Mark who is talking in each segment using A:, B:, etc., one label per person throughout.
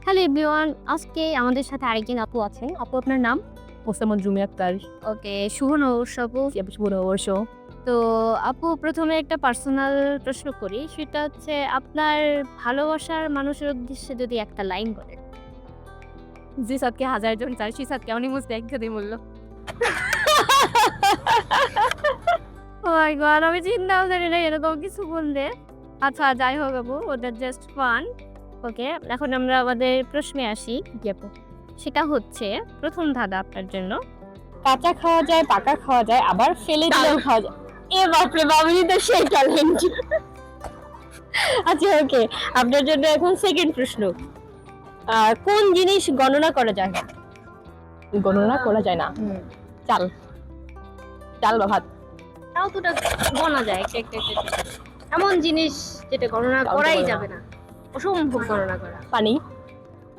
A: Hello everyone, আজকে আমাদের সাথে আরেকজন আপু আছেন। আপু আপনার নাম?
B: মোসাম্মদ রুমি আক্তার।
A: ওকে, শুভ নববর্ষ আপু।
B: শুভ নববর্ষ।
A: তো আপু প্রথমে একটা পার্সোনাল প্রশ্ন করি। সেটা হচ্ছে আপনার ভালোবাসার মানুষের উদ্দেশ্যে যদি একটা লাইন বলেন।
B: জিসাতকে হাজার জন চায়, সিসাতকে অনেক মুস্তে একসাথে বলল।
A: ও মাই গড! আমি চিন্তাও জানি না এরকম কিছু বললে। আচ্ছা যাই হোক আপু, ওটা জাস্ট ফান। ওকে, এখন আমরা আমাদের প্রশ্নে আসি।
B: জি আপু।
A: সেটা হচ্ছে প্রথম ধাঁধা আপনার জন্য।
B: কাঁচা খাওয়া যায়, পাকা খাওয়া যায়, আবার ফেলে দিলেও খাওয়া যায়। এ বাপরে বাপ! আমি তো সেই ট্যালেন্ট। আচ্ছা ওকে, আপনার জন্য এখন সেকেন্ড প্রশ্ন। কোন জিনিস গণনা করা যায় না? গণনা করা যায় না। চাল। চাল বা ভাত।
A: তাও তো ওটা গোনা যায় একটা। এমন জিনিস যেটা গণনা
B: তাও তো
A: করাই
B: গণনা।
A: যাবে না। অসম্ভব গণনা করা।
B: পানি।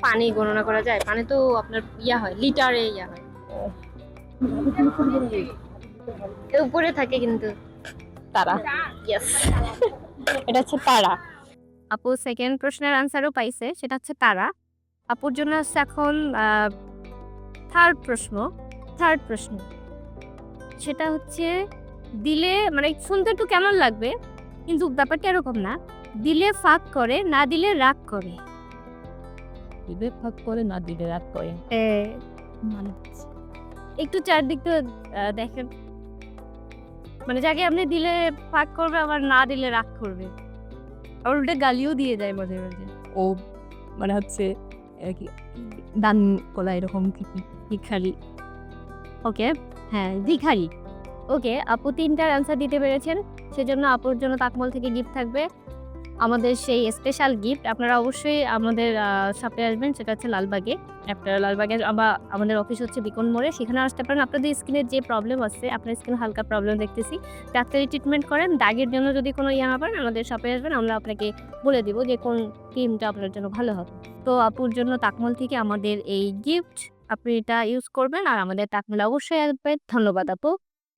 A: পানি গণনা করা যায়? পানি তো আপনার হয়, লিটারে হয়। এর উপরে থাকে কিন্তু।
B: তারা।
A: ইয়েস।
B: এটা হচ্ছে তারা।
A: আপু সেকেন্ড প্রশ্নের আনসারও পাইছে। সেটা হচ্ছে তারা। আপুর জন্য হচ্ছে এখন থার্ড প্রশ্ন। থার্ড প্রশ্ন। সেটা হচ্ছে দিলে মানে শুনতে একটু কেমন লাগবে, কিন্তু ব্যাপারটা এরকম না। দিলে ফাঁক করে, না দিলে রাগ করে।
B: দিলে ভাগ করে, না দিলে রাগ করে। মানে
A: একটু চারদিকটা দেখেন। মানে যাকে আপনি দিলে ফাঁক করবে, আবার না দিলে রাগ করবে। আবার উল্টে গালিও দিয়ে দেয় মাঝে।
B: ও মানে হচ্ছে কি দান কলা এরকম কি
A: ভিখারি। ওকে, হ্যাঁ ভিখারি। ওকে, আপু ৩ টার অ্যান্সার দিতে পেরেছেন। সেজন্য আপুর জন্য তাকমল থেকে গিফট থাকবে। আমাদের সেই স্পেশাল গিফট। আপনারা অবশ্যই আমাদের শপে আসবেন, সেটা হচ্ছে লালবাগে। আপনারা লালবাগে আমাদের অফিস হচ্ছে বিকন মোড়ে। সেখানে আসতে পারেন। আপনাদের স্কিনের যে প্রবলেম আছে, আপনার স্কিনে হালকা প্রবলেম দেখতেছি। ডাক্তারি ট্রিটমেন্ট করেন। দাগের জন্য যদি কোনো ইয়া না পারেন, আমাদের শপে আসবেন। আমরা আপনাকে বলে দিব যে কোন ক্রিমটা আপনার জন্য ভালো হবে। তো আপুর জন্য তাকমল থেকে আমাদের এই গিফট। আপনি এটা ইউজ করবেন আর আমাদের তাকমল অবশ্যই আসবেন। ধন্যবাদ আপু।